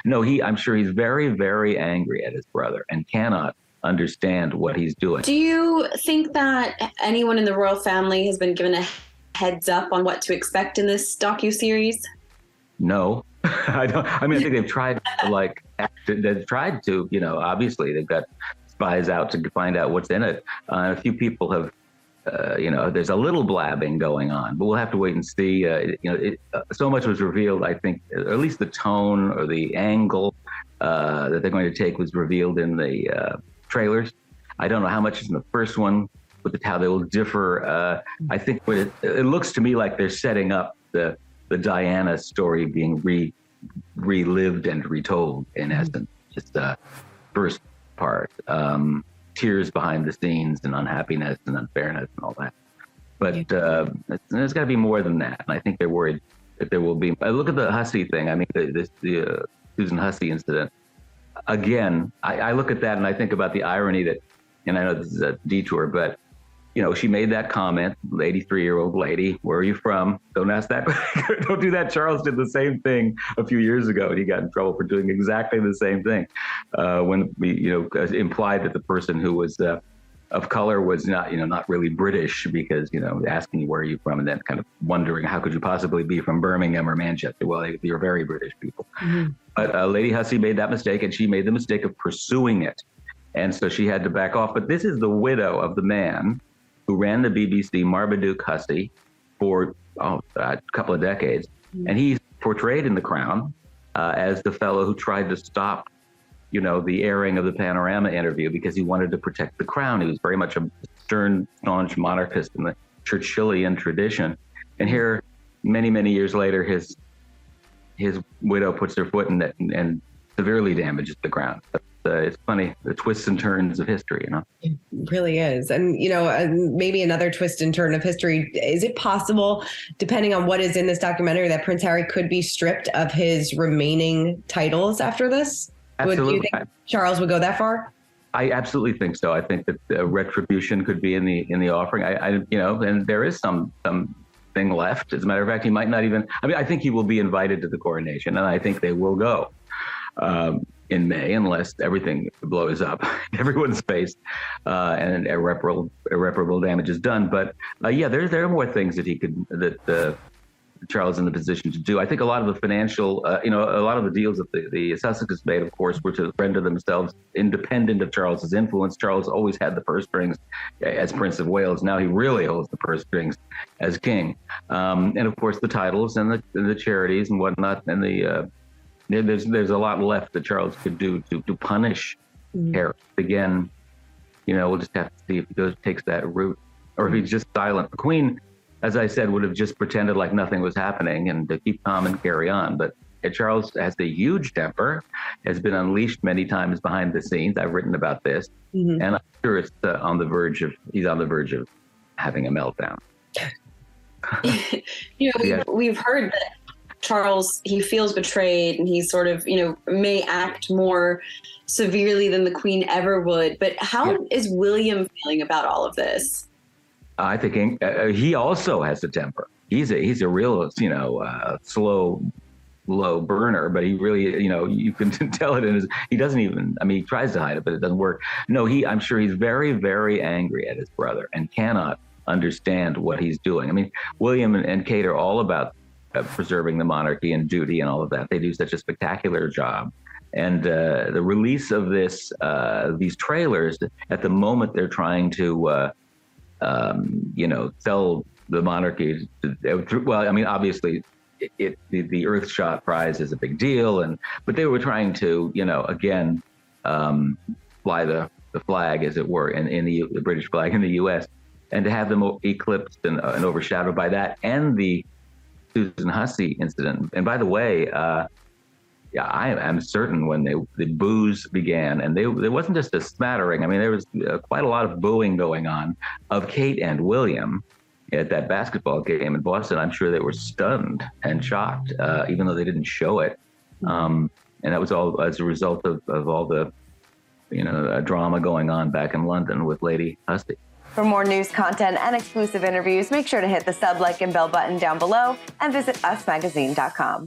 No, I'm sure he's very, very angry at his brother and cannot understand what he's doing. Do you think that anyone in the royal family has been given a heads up on what to expect in this docuseries? No, I don't. I mean, I think they've tried they've tried to, obviously they've got spies out to find out what's in it. A few people have, there's a little blabbing going on, but we'll have to wait and see. So much was revealed, I think, or at least the tone or the angle that they're going to take was revealed in the trailers. I don't know how much is in the first one, but how they will differ. I think it looks to me like they're setting up the Diana story being relived and retold, in essence. Just the first part. Tears behind the scenes and unhappiness and unfairness and all that. But there's got to be more than that. And I think they're worried that there will be. I look at the Hussey thing. I mean, the Susan Hussey incident. Again, I look at that and I think about the irony that, and I know this is a detour, but she made that comment, 83-year-old lady, where are you from? Don't ask that. Don't do that. Charles did the same thing a few years ago, and he got in trouble for doing exactly the same thing when we, implied that the person who was of color was not really British because, asking you where are you from and then kind of wondering how could you possibly be from Birmingham or Manchester? Well, you're very British people. Mm-hmm. But Lady Hussey made that mistake, and she made the mistake of pursuing it. And so she had to back off. But this is the widow of the man who ran the BBC, Marmaduke Hussey, for a couple of decades. Mm-hmm. And he's portrayed in The Crown as the fellow who tried to stop, the airing of the Panorama interview because he wanted to protect the crown. He was very much a stern, staunch monarchist in the Churchillian tradition. And here, many, many years later, his widow puts her foot in it and severely damages the crown. It's funny, the twists and turns of history, It really is. And, maybe another twist and turn of history. Is it possible, depending on what is in this documentary, that Prince Harry could be stripped of his remaining titles after this? Absolutely. Do you think Charles would go that far? I absolutely think so. I think that retribution could be in the offering. And there is some thing left. As a matter of fact, he might not even. I mean, I think he will be invited to the coronation, and I think they will go in May, unless everything blows up, everyone's face, and irreparable damage is done. But there are more things that Charles is in the position to do. I think a lot of the financial, a lot of the deals that the Sussexes made, of course, were to render themselves independent of Charles's influence. Charles always had the purse strings as Prince of Wales. Now he really holds the purse strings as king. And of course, the titles and the charities and whatnot. And there's a lot left that Charles could do to punish Harry. Again, we'll just have to see if he takes that route or if he's just silent. The Queen, as I said, would have just pretended like nothing was happening and to keep calm and carry on. But Charles has a huge temper, has been unleashed many times behind the scenes. I've written about this, and I'm sure it's on the verge of having a meltdown. We've heard that Charles, he feels betrayed and he sort of, may act more severely than the Queen ever would. But how is William feeling about all of this? I think he also has a temper. He's a real, slow, low burner, but he really, you can tell it in his, he doesn't even, he tries to hide it, but it doesn't work. No, I'm sure he's very, very angry at his brother and cannot understand what he's doing. I mean, William and Kate are all about preserving the monarchy and duty and all of that. They do such a spectacular job. And the release of these trailers, at the moment they're trying to, sell the monarchy. Obviously, the Earthshot Prize is a big deal, but they were trying to, fly the flag, as it were, in the British flag in the U.S., and to have them eclipsed and overshadowed by that and the Susan Hussey incident. And by the way, I am certain when the boos began, and there wasn't just a smattering. There was quite a lot of booing going on of Kate and William at that basketball game in Boston. I'm sure they were stunned and shocked, even though they didn't show it. And that was all as a result of all the, drama going on back in London with Lady Hussey. For more news content and exclusive interviews, make sure to hit the sub, like, and bell button down below and visit usmagazine.com.